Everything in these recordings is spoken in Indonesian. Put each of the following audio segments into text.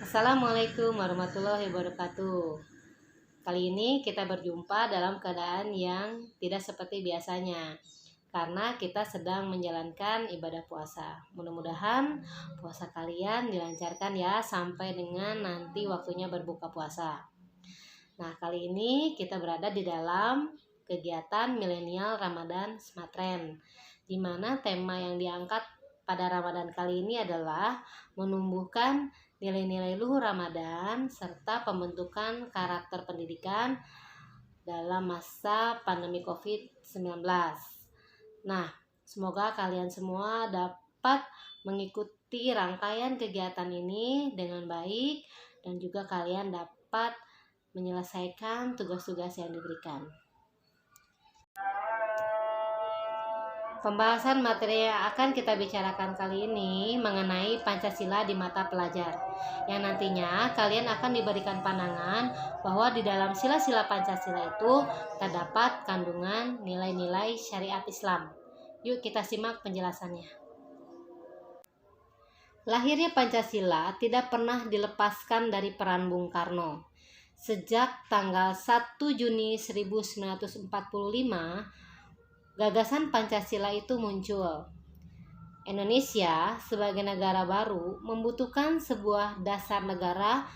Assalamualaikum warahmatullahi wabarakatuh. Kali ini kita berjumpa dalam keadaan yang tidak seperti biasanya, karena kita sedang menjalankan ibadah puasa. Mudah-mudahan puasa kalian dilancarkan ya sampai dengan nanti waktunya berbuka puasa. Nah, kali ini kita berada di dalam kegiatan Milenial Ramadan Smarttrend, di mana tema yang diangkat pada Ramadan kali ini adalah menumbuhkan nilai-nilai luhur Ramadan serta pembentukan karakter pendidikan dalam masa pandemi COVID-19. Nah, semoga kalian semua dapat mengikuti rangkaian kegiatan ini dengan baik dan juga kalian dapat menyelesaikan tugas-tugas yang diberikan. Pembahasan materi yang akan kita bicarakan kali ini mengenai Pancasila di mata pelajar, yang nantinya kalian akan diberikan pandangan bahwa di dalam sila-sila Pancasila itu terdapat kandungan nilai-nilai syariat Islam. Yuk kita simak penjelasannya. Lahirnya Pancasila tidak pernah dilepaskan dari peran Bung Karno. Sejak tanggal 1 Juni 1945, gagasan Pancasila itu muncul. Indonesia sebagai negara baru membutuhkan sebuah dasar negara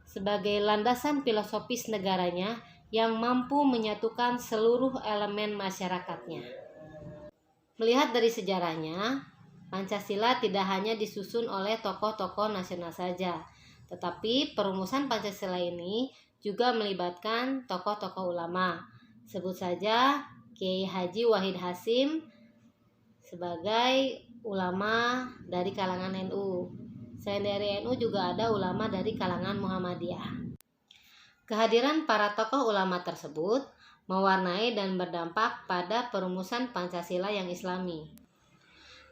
sebagai landasan filosofis negaranya yang mampu menyatukan seluruh elemen masyarakatnya. Melihat dari sejarahnya, Pancasila tidak hanya disusun oleh tokoh-tokoh nasional saja, tetapi perumusan Pancasila ini juga melibatkan tokoh-tokoh ulama. Sebut saja Kiai Haji Wahid Hasyim sebagai ulama dari kalangan NU. Selain dari NU juga ada ulama dari kalangan Muhammadiyah. Kehadiran para tokoh ulama tersebut mewarnai dan berdampak pada perumusan Pancasila yang Islami.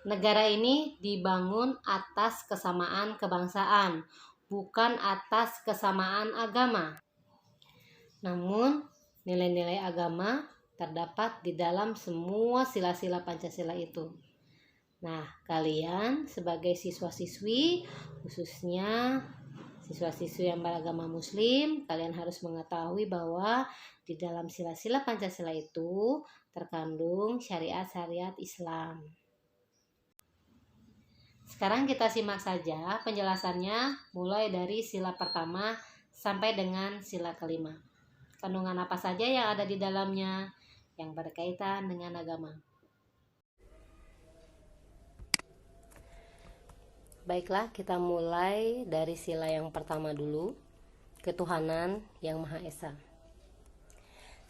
Negara ini dibangun atas kesamaan kebangsaan, bukan atas kesamaan agama. Namun, nilai-nilai agama terdapat di dalam semua sila-sila Pancasila itu. Nah, kalian sebagai siswa-siswi, khususnya siswa-siswi yang beragama Muslim, kalian harus mengetahui bahwa di dalam sila-sila Pancasila itu terkandung syariat-syariat Islam. Sekarang kita simak saja penjelasannya mulai dari sila pertama sampai dengan sila kelima. Kandungan apa saja yang ada di dalamnya yang berkaitan dengan agama. Baiklah, kita mulai dari sila yang pertama dulu, ketuhanan yang Maha Esa.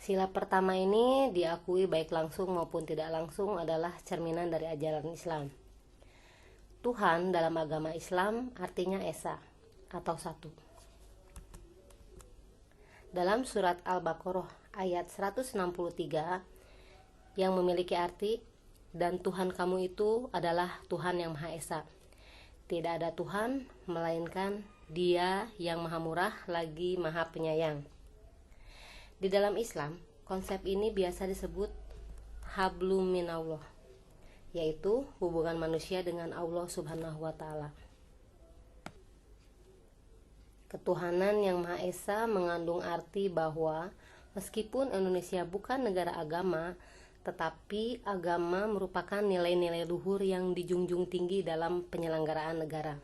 Sila pertama ini diakui baik langsung maupun tidak langsung adalah cerminan dari ajaran Islam. Tuhan dalam agama Islam artinya Esa atau satu. Dalam surat Al-Baqarah ayat 163 yang memiliki arti, dan Tuhan kamu itu adalah Tuhan yang Maha Esa. Tidak ada Tuhan melainkan Dia yang Maha Murah lagi Maha Penyayang. Di dalam Islam, konsep ini biasa disebut hablum minallah, yaitu hubungan manusia dengan Allah Subhanahu wa Ta'ala. Ketuhanan yang Maha Esa mengandung arti bahwa meskipun Indonesia bukan negara agama, tetapi agama merupakan nilai-nilai luhur yang dijunjung tinggi dalam penyelenggaraan negara.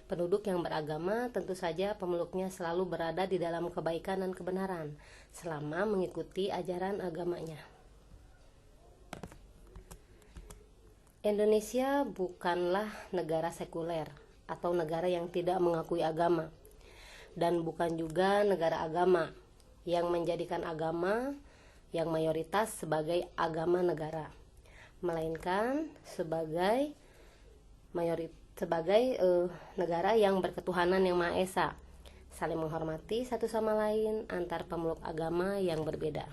Penduduk yang beragama tentu saja pemeluknya selalu berada di dalam kebaikan dan kebenaran selama mengikuti ajaran agamanya. Indonesia bukanlah negara sekuler atau negara yang tidak mengakui agama, dan bukan juga negara agama yang menjadikan agama yang mayoritas sebagai agama negara, melainkan sebagai negara yang berketuhanan yang Maha Esa, saling menghormati satu sama lain antar pemeluk agama yang berbeda.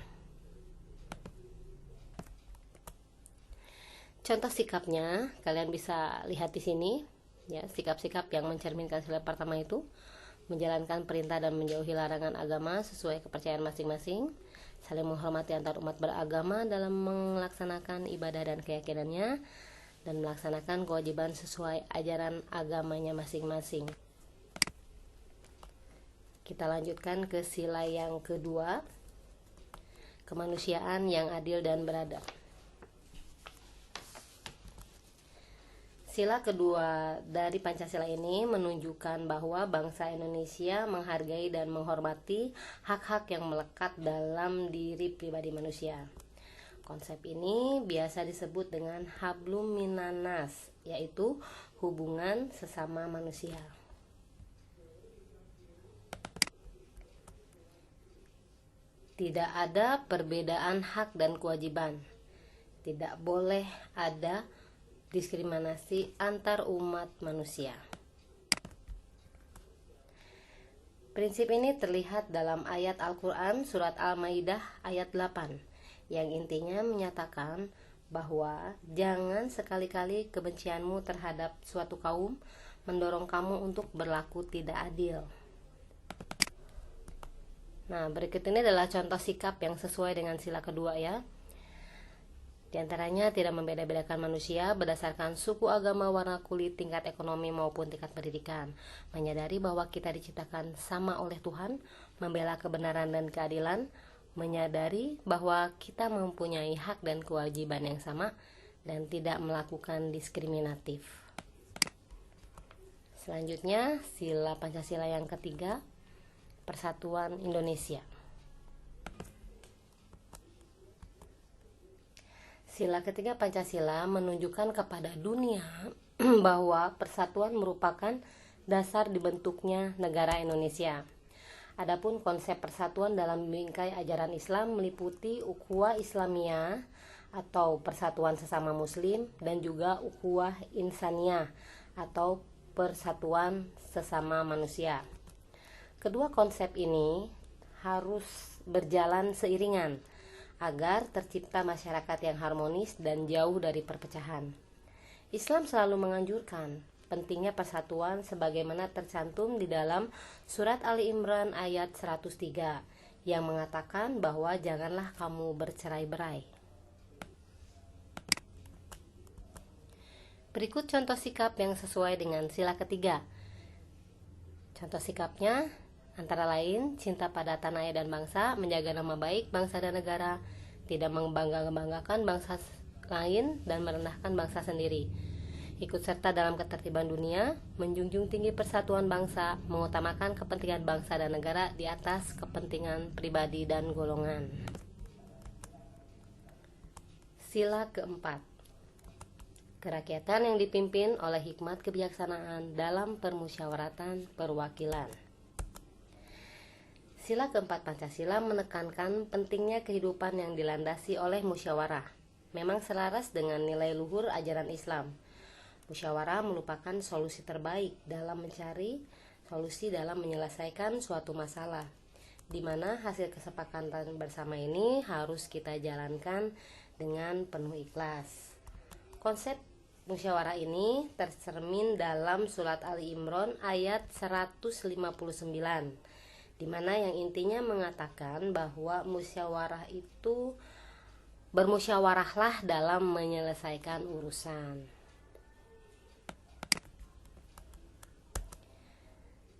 Contoh sikapnya kalian bisa lihat di sini, ya, sikap-sikap yang mencerminkan sila pertama itu menjalankan perintah dan menjauhi larangan agama sesuai kepercayaan masing-masing, saling menghormati antar umat beragama dalam melaksanakan ibadah dan keyakinannya, dan melaksanakan kewajiban sesuai ajaran agamanya masing-masing. Kita lanjutkan ke sila yang kedua, kemanusiaan yang adil dan beradab. Sila kedua dari Pancasila ini menunjukkan bahwa bangsa Indonesia menghargai dan menghormati hak-hak yang melekat dalam diri pribadi manusia. Konsep ini biasa disebut dengan hablum minannas, yaitu hubungan sesama manusia. Tidak ada perbedaan hak dan kewajiban. Tidak boleh ada diskriminasi antar umat manusia. Prinsip ini terlihat dalam ayat Al-Quran surat Al-Maidah ayat 8 yang intinya menyatakan bahwa jangan sekali-kali kebencianmu terhadap suatu kaum mendorong kamu untuk berlaku tidak adil. Nah, berikut ini adalah contoh sikap yang sesuai dengan sila kedua ya. Di antaranya tidak membeda-bedakan manusia berdasarkan suku, agama, warna kulit, tingkat ekonomi maupun tingkat pendidikan. Menyadari bahwa kita diciptakan sama oleh Tuhan, membela kebenaran dan keadilan, menyadari bahwa kita mempunyai hak dan kewajiban yang sama dan tidak melakukan diskriminatif. Selanjutnya, sila Pancasila yang ketiga, Persatuan Indonesia. Sila ketiga Pancasila menunjukkan kepada dunia bahwa persatuan merupakan dasar dibentuknya negara Indonesia. Adapun konsep persatuan dalam bingkai ajaran Islam meliputi ukhuwah Islamiyah atau persatuan sesama muslim dan juga ukhuwah insaniyah atau persatuan sesama manusia. Kedua konsep ini harus berjalan seiringan agar tercipta masyarakat yang harmonis dan jauh dari perpecahan. Islam selalu menganjurkan pentingnya persatuan sebagaimana tercantum di dalam surat Ali Imran ayat 103 yang mengatakan bahwa janganlah kamu bercerai-berai. Berikut contoh sikap yang sesuai dengan sila ketiga. Contoh sikapnya antara lain cinta pada tanah air dan bangsa, menjaga nama baik bangsa dan negara, tidak membanggakan bangsa lain dan merendahkan bangsa sendiri, ikut serta dalam ketertiban dunia, menjunjung tinggi persatuan bangsa, mengutamakan kepentingan bangsa dan negara di atas kepentingan pribadi dan golongan. Sila keempat, kerakyatan yang dipimpin oleh hikmat kebijaksanaan dalam permusyawaratan perwakilan. Sila keempat Pancasila menekankan pentingnya kehidupan yang dilandasi oleh musyawarah. Memang selaras dengan nilai luhur ajaran Islam. Musyawarah merupakan solusi terbaik dalam mencari solusi dalam menyelesaikan suatu masalah, di mana hasil kesepakatan bersama ini harus kita jalankan dengan penuh ikhlas. Konsep musyawarah ini tercermin dalam surat Ali Imran ayat 159, di mana yang intinya mengatakan bahwa musyawarah itu bermusyawarahlah dalam menyelesaikan urusan.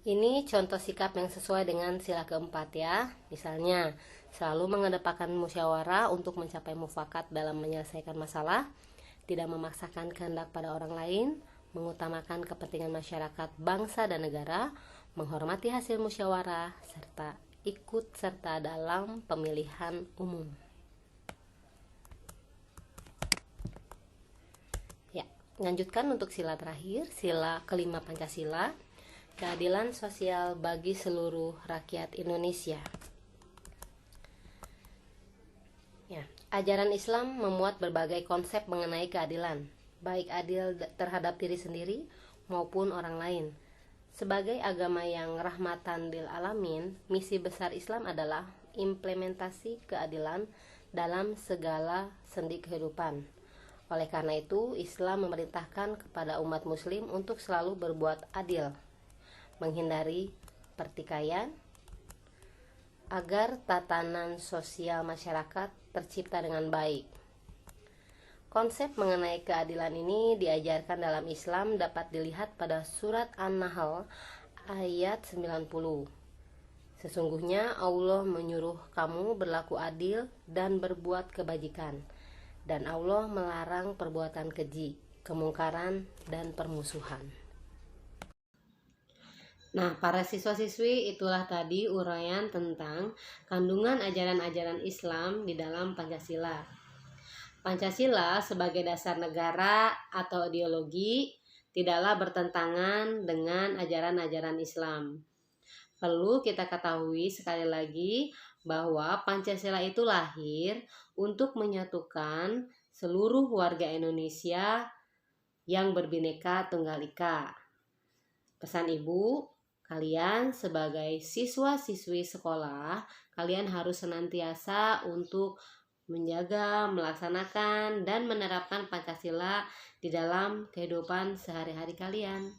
Ini contoh sikap yang sesuai dengan sila keempat ya. Misalnya, selalu mengedepankan musyawarah untuk mencapai mufakat dalam menyelesaikan masalah, tidak memaksakan kehendak pada orang lain, mengutamakan kepentingan masyarakat, bangsa dan negara, menghormati hasil musyawarah, serta ikut serta dalam pemilihan umum. Ya, lanjutkan untuk sila terakhir, sila kelima Pancasila, keadilan sosial bagi seluruh rakyat Indonesia. Ya, ajaran Islam memuat berbagai konsep mengenai keadilan, baik adil terhadap diri sendiri maupun orang lain. Sebagai agama yang rahmatan lil alamin, misi besar Islam adalah implementasi keadilan dalam segala sendi kehidupan. Oleh karena itu, Islam memerintahkan kepada umat muslim untuk selalu berbuat adil, menghindari pertikaian, agar tatanan sosial masyarakat tercipta dengan baik. Konsep mengenai keadilan ini diajarkan dalam Islam dapat dilihat pada surat An-Nahl ayat 90. Sesungguhnya Allah menyuruh kamu berlaku adil dan berbuat kebajikan, dan Allah melarang perbuatan keji, kemungkaran, dan permusuhan. Nah, para siswa-siswi, itulah tadi uraian tentang kandungan ajaran-ajaran Islam di dalam Pancasila. Pancasila sebagai dasar negara atau ideologi tidaklah bertentangan dengan ajaran-ajaran Islam. Perlu kita ketahui sekali lagi bahwa Pancasila itu lahir untuk menyatukan seluruh warga Indonesia yang berbineka tunggal ika. Pesan ibu, kalian sebagai siswa-siswi sekolah, kalian harus senantiasa untuk menjaga, melaksanakan, dan menerapkan Pancasila di dalam kehidupan sehari-hari kalian.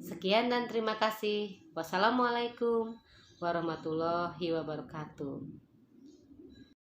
Sekian dan terima kasih. Wassalamualaikum warahmatullahi wabarakatuh.